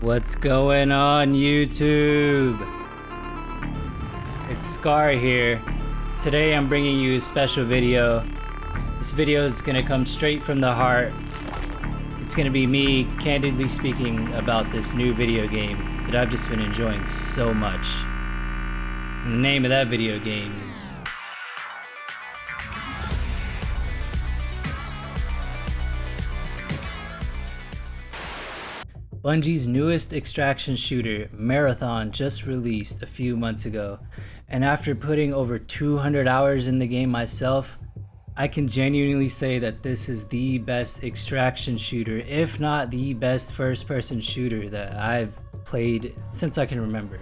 What's going on, YouTube? It's Scar here. Today I'm bringing you a special video. This video is gonna come straight from the heart. It's gonna be me candidly speaking about this new video game that I've just been enjoying so much. And the name of that video game is Bungie's newest extraction shooter, Marathon, just released a few months ago, and after putting over 200 hours in the game myself, I can genuinely say that this is the best extraction shooter, if not the best first-person shooter that I've played since I can remember.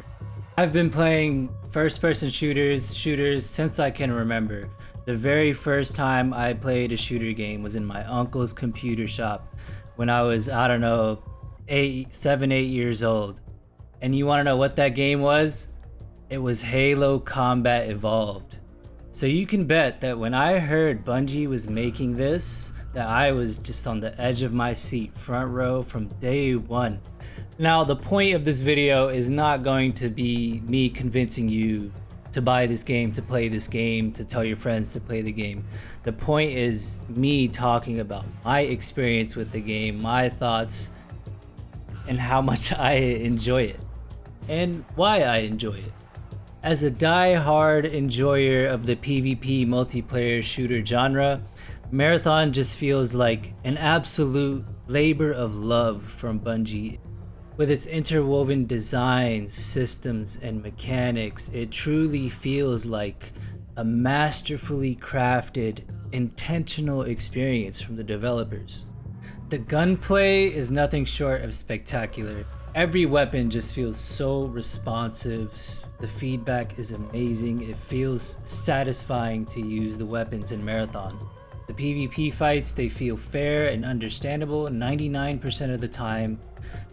I've been playing first-person shooters since I can remember. The very first time I played a shooter game was in my uncle's computer shop when I was, I don't know, 7, 8 years old. And you want to know what that game was? It was Halo Combat Evolved. So you can bet that when I heard Bungie was making this, that I was just on the edge of my seat, front row from day one. Now the point of this video is not going to be me convincing you to buy this game, to play this game, to tell your friends to play the game. The point is me talking about my experience with the game, my thoughts, and how much I enjoy it, and why I enjoy it. As a die-hard enjoyer of the PvP multiplayer shooter genre, Marathon just feels like an absolute labor of love from Bungie. With its interwoven designs, systems, and mechanics, it truly feels like a masterfully crafted, intentional experience from the developers. The gunplay is nothing short of spectacular. Every weapon just feels so responsive. The feedback is amazing. It feels satisfying to use the weapons in Marathon. The PvP fights, they feel fair and understandable 99% of the time.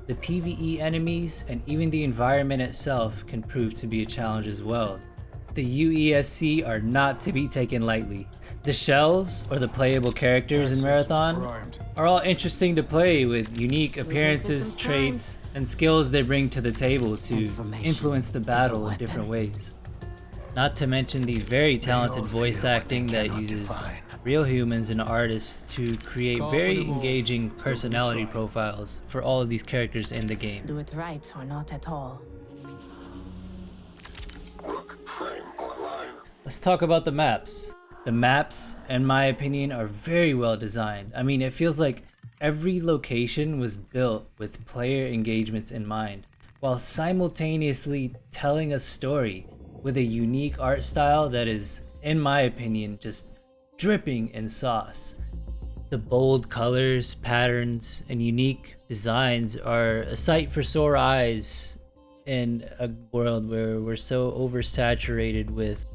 The PvE enemies and even the environment itself can prove to be a challenge as well. The UESC are not to be taken lightly. The shells, or the playable characters in Marathon, are all interesting to play with unique appearances, traits, and skills they bring to the table to influence the battle in different ways. Not to mention the very talented voice acting that uses real humans and artists to create very engaging personality profiles for all of these characters in the game. Do it right or not at all. Let's talk about the maps. The maps, in my opinion, are very well designed. I mean, it feels like every location was built with player engagements in mind, while simultaneously telling a story with a unique art style that is, in my opinion, just dripping in sauce. The bold colors, patterns, and unique designs are a sight for sore eyes in a world where we're so oversaturated with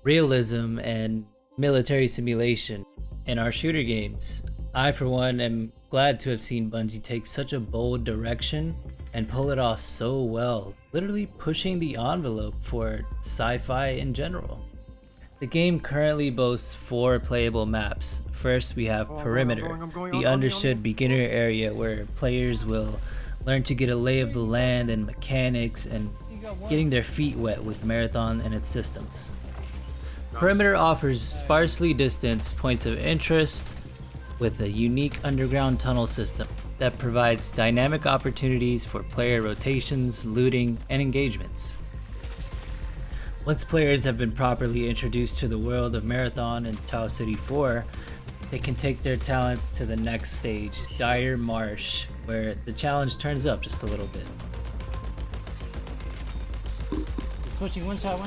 realism and military simulation in our shooter games. I, for one, am glad to have seen Bungie take such a bold direction and pull it off so well, literally pushing the envelope for sci-fi in general. The game currently boasts 4 playable maps. First, we have Perimeter, the understood beginner area where players will learn to get a lay of the land and mechanics and getting their feet wet with Marathon and its systems. Perimeter offers sparsely distanced points of interest with a unique underground tunnel system that provides dynamic opportunities for player rotations, looting, and engagements. Once players have been properly introduced to the world of Marathon and Tau City 4, they can take their talents to the next stage, Dire Marsh, where the challenge turns up just a little bit. He's pushing, one shot.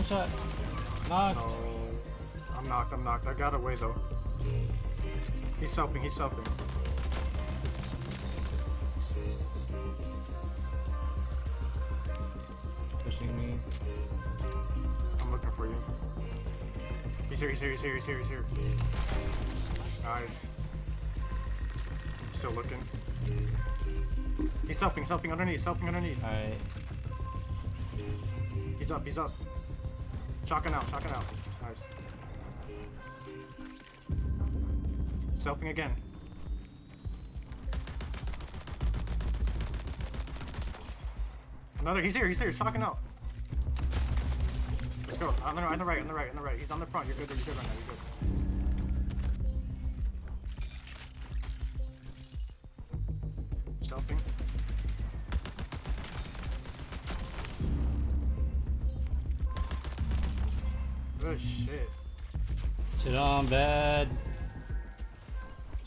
Knocked. No. I'm knocked. I got away though. He's selfing. Pushing me. I'm looking for you. He's here. Nice. Still looking. He's selfing underneath. Alright. He's up. Shotgun out. Nice. Selfing again. Another, he's here, he's shocking out. Let's go, on the right. He's on the front, you're good right now, you're good. Stealthing. Good shit. Shit on bad.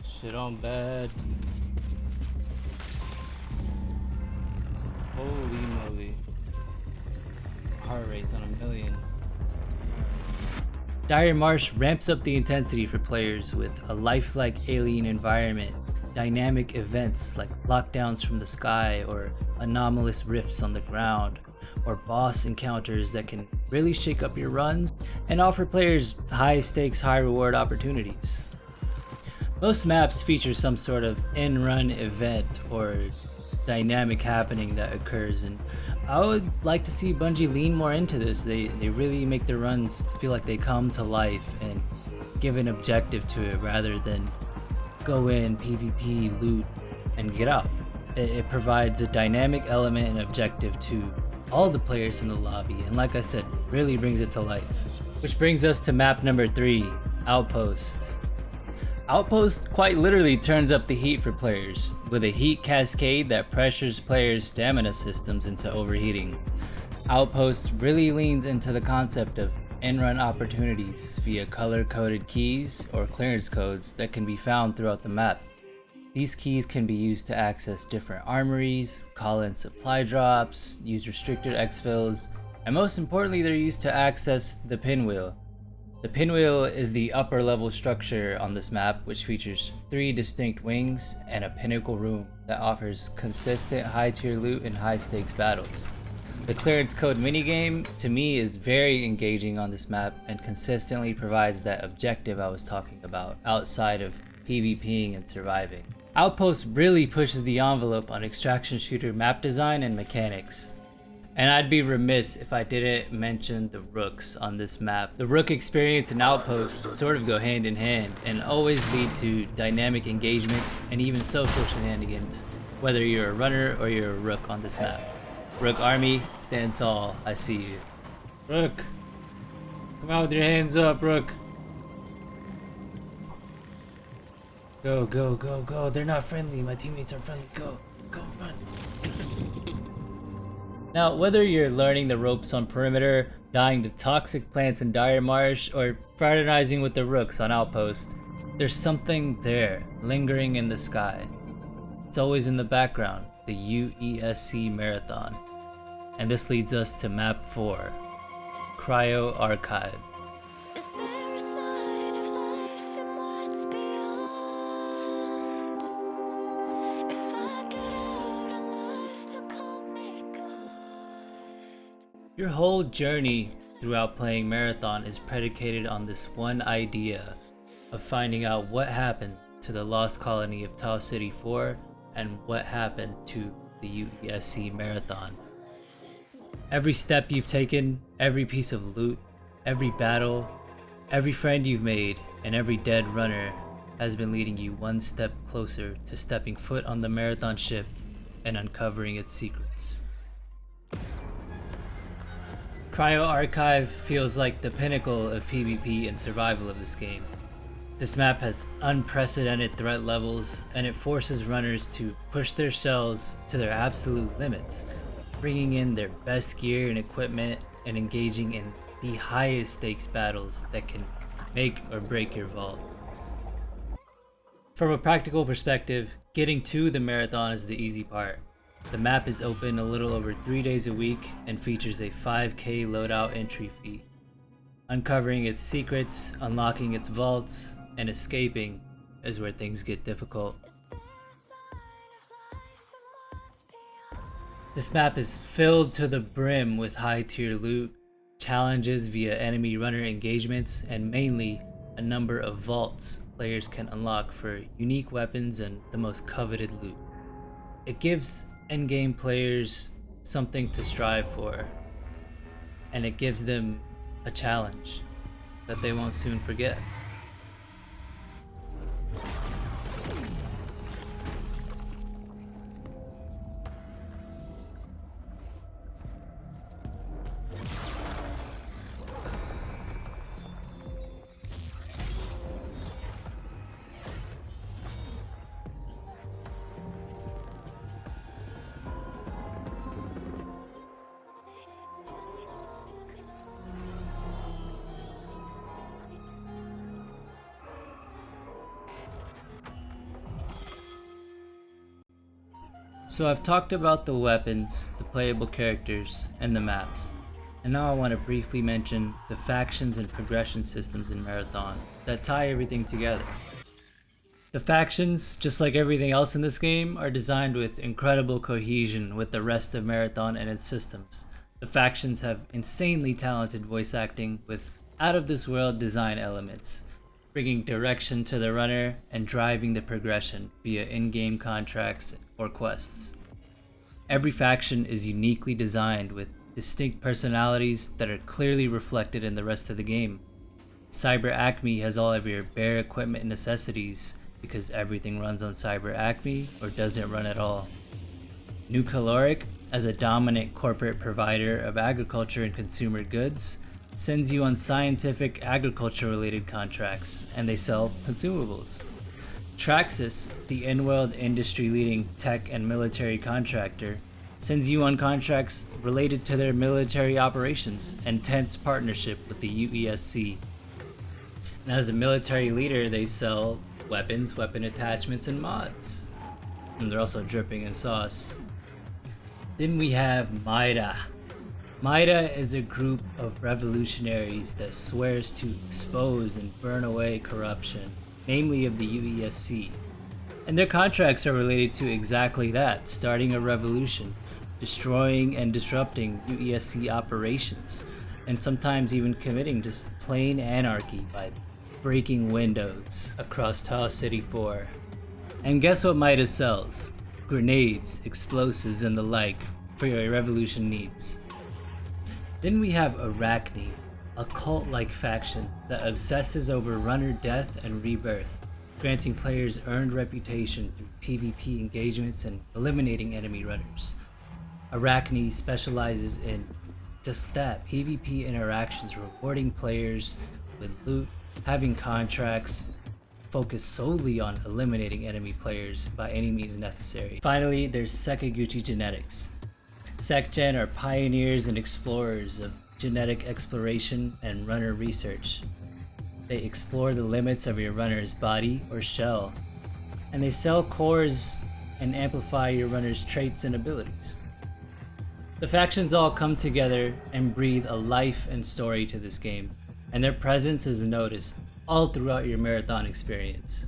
Shit on bad. Holy moly. Heart rate's on 1,000,000. Dire Marsh ramps up the intensity for players with a lifelike alien environment, dynamic events like lockdowns from the sky or anomalous rifts on the ground, or boss encounters that can really shake up your runs and offer players high stakes, high reward opportunities. Most maps feature some sort of in-run event or dynamic happening that occurs, and I would like to see Bungie lean more into this. They really make their runs feel like they come to life and give an objective to it rather than go in, PvP, loot, and get out. It provides a dynamic element and objective to all the players in the lobby, and like I said, really brings it to life. Which brings us to map number 3, Outpost. Outpost quite literally turns up the heat for players, with a heat cascade that pressures players' stamina systems into overheating. Outpost really leans into the concept of in-run opportunities via color-coded keys or clearance codes that can be found throughout the map. These keys can be used to access different armories, call in supply drops, use restricted exfils, and most importantly, they're used to access the pinwheel. The pinwheel is the upper level structure on this map, which features 3 distinct wings and a pinnacle room that offers consistent high tier loot and high stakes battles. The clearance code minigame to me is very engaging on this map and consistently provides that objective I was talking about outside of PvPing and surviving. Outpost really pushes the envelope on extraction shooter map design and mechanics. And I'd be remiss if I didn't mention the rooks on this map. The rook experience and Outpost sort of go hand in hand and always lead to dynamic engagements and even social shenanigans, whether you're a runner or you're a rook on this map. Rook army, stand tall, I see you. Rook, come out with your hands up, Rook. Go, go, go, go. They're not friendly. My teammates are friendly. Go, go, run. Now, whether you're learning the ropes on perimeter, dying to toxic plants in Dire Marsh, or fraternizing with the rooks on Outpost, there's something there, lingering in the sky. It's always in the background, the UESC Marathon. And this leads us to map 4, Cryo Archive. Is there a sign of life in what's beyond? If I get out alive, they'll call me God. Your whole journey throughout playing Marathon is predicated on this one idea of finding out what happened to the lost colony of Tau City 4 and what happened to the UESC Marathon. Every step you've taken, every piece of loot, every battle, every friend you've made, and every dead runner has been leading you one step closer to stepping foot on the Marathon ship and uncovering its secrets. Cryo Archive feels like the pinnacle of PvP and survival of this game. This map has unprecedented threat levels, and it forces runners to push their shells to their absolute limits, bringing in their best gear and equipment and engaging in the highest stakes battles that can make or break your vault. From a practical perspective, getting to the Marathon is the easy part. The map is open a little over 3 days a week and features a 5k loadout entry fee. Uncovering its secrets, unlocking its vaults, and escaping is where things get difficult. This map is filled to the brim with high tier loot, challenges via enemy runner engagements, and mainly a number of vaults players can unlock for unique weapons and the most coveted loot. It gives endgame players something to strive for, and it gives them a challenge that they won't soon forget. So I've talked about the weapons, the playable characters, and the maps. And now I want to briefly mention the factions and progression systems in Marathon that tie everything together. The factions, just like everything else in this game, are designed with incredible cohesion with the rest of Marathon and its systems. The factions have insanely talented voice acting with out-of-this-world design elements, bringing direction to the runner and driving the progression via in-game contracts or quests. Every faction is uniquely designed with distinct personalities that are clearly reflected in the rest of the game. Cyber Acme has all of your bare equipment necessities because everything runs on Cyber Acme or doesn't run at all. New Caloric, as a dominant corporate provider of agriculture and consumer goods, sends you on scientific agriculture related contracts, and they sell consumables. Traxxas, the in-world industry leading tech and military contractor, sends you on contracts related to their military operations and tense partnership with the UESC. And as a military leader, they sell weapons, weapon attachments, and mods. And they're also dripping in sauce. Then we have Maida. Maida is a group of revolutionaries that swears to expose and burn away corruption, namely of the UESC. And their contracts are related to exactly that, starting a revolution, destroying and disrupting UESC operations, and sometimes even committing just plain anarchy by breaking windows across Tau City 4. And guess what Maida sells? Grenades, explosives, and the like for your revolution needs. Then we have Arachne, a cult-like faction that obsesses over runner death and rebirth, granting players earned reputation through PvP engagements and eliminating enemy runners. Arachne specializes in just that, PvP interactions, rewarding players with loot, having contracts focused solely on eliminating enemy players by any means necessary. Finally, there's Sakaguchi Genetics. SecGen are pioneers and explorers of genetic exploration and runner research. They explore the limits of your runner's body or shell, and they sell cores and amplify your runner's traits and abilities. The factions all come together and breathe a life and story to this game, and their presence is noticed all throughout your Marathon experience.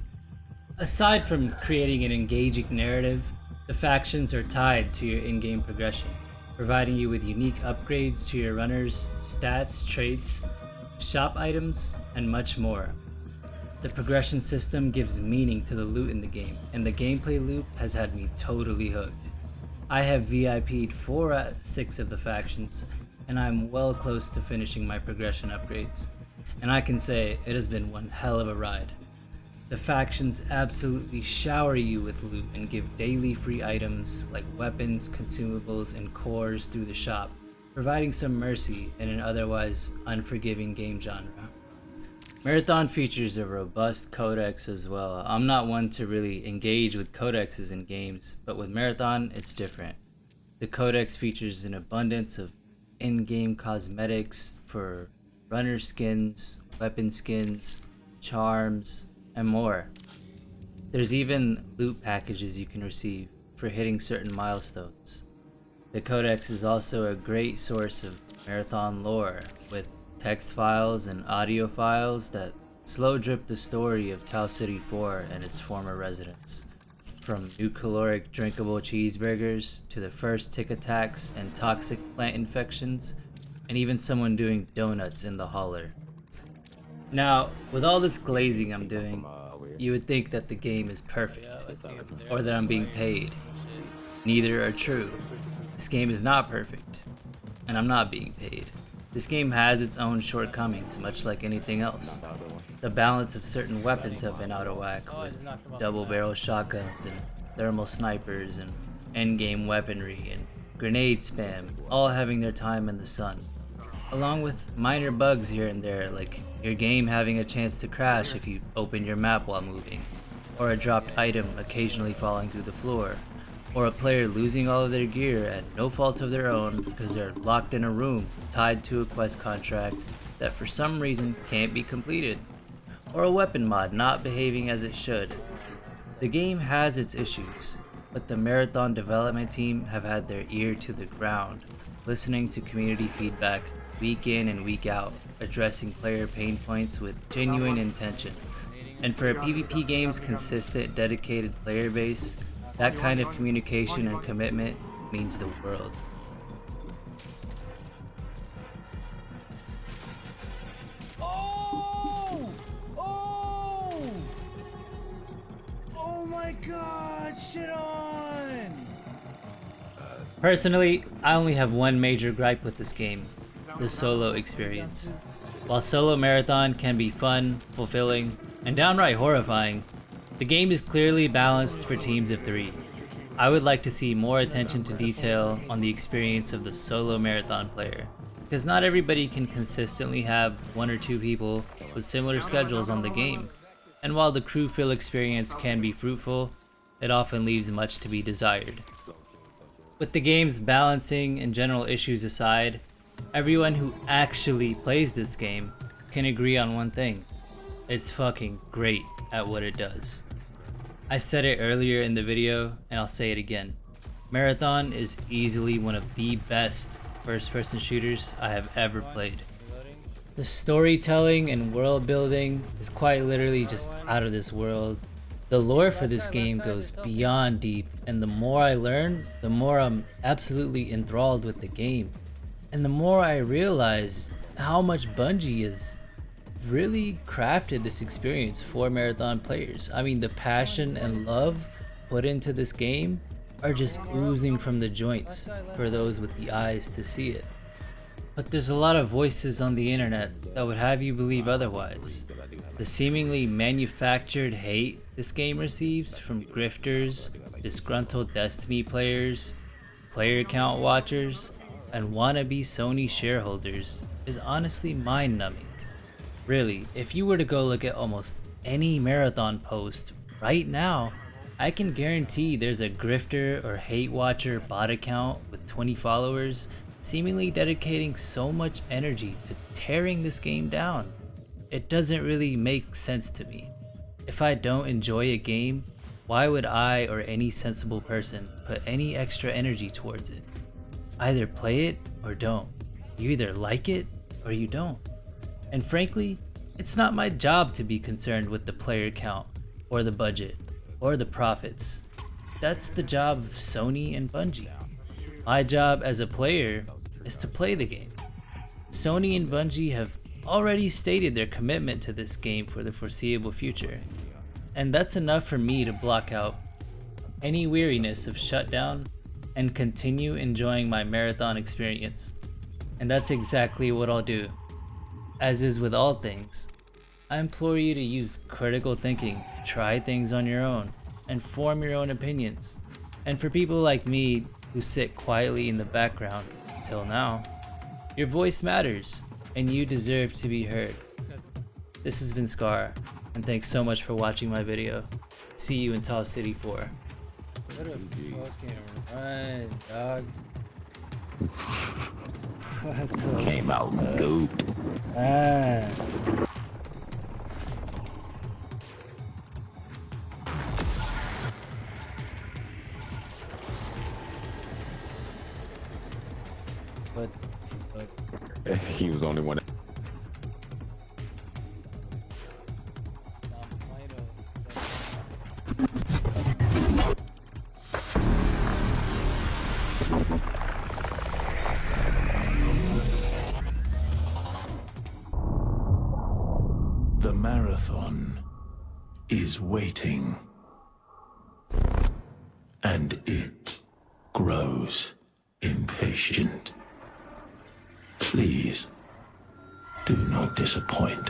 Aside from creating an engaging narrative, the factions are tied to your in-game progression, providing you with unique upgrades to your runners' stats, traits, shop items, and much more. The progression system gives meaning to the loot in the game, and the gameplay loop has had me totally hooked. I have VIP'd 4 out of 6 of the factions, and I'm well close to finishing my progression upgrades, and I can say it has been one hell of a ride. The factions absolutely shower you with loot and give daily free items like weapons, consumables, and cores through the shop, providing some mercy in an otherwise unforgiving game genre. Marathon features a robust codex as well. I'm not one to really engage with codexes in games, but with Marathon, it's different. The codex features an abundance of in-game cosmetics for runner skins, weapon skins, charms, and more. There's even loot packages you can receive for hitting certain milestones. The Codex is also a great source of Marathon lore, with text files and audio files that slow drip the story of Tau City 4 and its former residents. From new caloric drinkable cheeseburgers to the first tick attacks and toxic plant infections, and even someone doing donuts in the holler. Now, with all this glazing I'm doing, you would think that the game is perfect, or that I'm being paid. Neither are true. This game is not perfect, and I'm not being paid. This game has its own shortcomings, much like anything else. The balance of certain weapons have been out of whack, with double barrel shotguns and thermal snipers and endgame weaponry and grenade spam, all having their time in the sun. Along with minor bugs here and there, like your game having a chance to crash if you open your map while moving, or a dropped item occasionally falling through the floor, or a player losing all of their gear at no fault of their own because they're locked in a room tied to a quest contract that for some reason can't be completed, or a weapon mod not behaving as it should. The game has its issues, but the Marathon development team have had their ear to the ground, listening to community feedback week in and week out, addressing player pain points with genuine intention. And for a PvP game's consistent, dedicated player base, that kind of communication and commitment means the world. Oh! Oh! Oh my god, shit on! Personally, I only have one major gripe with this game: the solo experience. While solo marathon can be fun, fulfilling, and downright horrifying, the game is clearly balanced for teams of 3. I would like to see more attention to detail on the experience of the solo marathon player, because not everybody can consistently have 1 or 2 people with similar schedules on the game, and while the crew fill experience can be fruitful, it often leaves much to be desired. With the game's balancing and general issues aside, everyone who actually plays this game can agree on one thing: it's fucking great at what it does. I said it earlier in the video, and I'll say it again. Marathon is easily one of the best first-person shooters I have ever played. The storytelling and world building is quite literally just out of this world. The lore for this game goes beyond deep, and the more I learn, the more I'm absolutely enthralled with the game. And the more I realize how much Bungie has really crafted this experience for marathon players. I mean, the passion and love put into this game are just oozing from the joints for those with the eyes to see it. But there's a lot of voices on the internet that would have you believe otherwise. The seemingly manufactured hate this game receives from grifters, disgruntled Destiny players, player count watchers, and wannabe Sony shareholders is honestly mind-numbing. Really, if you were to go look at almost any marathon post right now, I can guarantee there's a grifter or hate watcher bot account with 20 followers seemingly dedicating so much energy to tearing this game down. It doesn't really make sense to me. If I don't enjoy a game, why would I or any sensible person put any extra energy towards it? Either play it or don't. You either like it or you don't. And frankly, it's not my job to be concerned with the player count, or the budget, or the profits. That's the job of Sony and Bungie. My job as a player is to play the game. Sony and Bungie have already stated their commitment to this game for the foreseeable future, and that's enough for me to block out any weariness of shutdown and continue enjoying my marathon experience. And that's exactly what I'll do. As is with all things, I implore you to use critical thinking, try things on your own, and form your own opinions. And for people like me who sit quietly in the background until now, your voice matters, and you deserve to be heard. This has been Scar, and thanks so much for watching my video. See you in Tall City 4. What a fucking run, dog. What the Came out goop. What the fuck? He was the only one. The marathon is waiting, and it grows impatient. Please do not disappoint.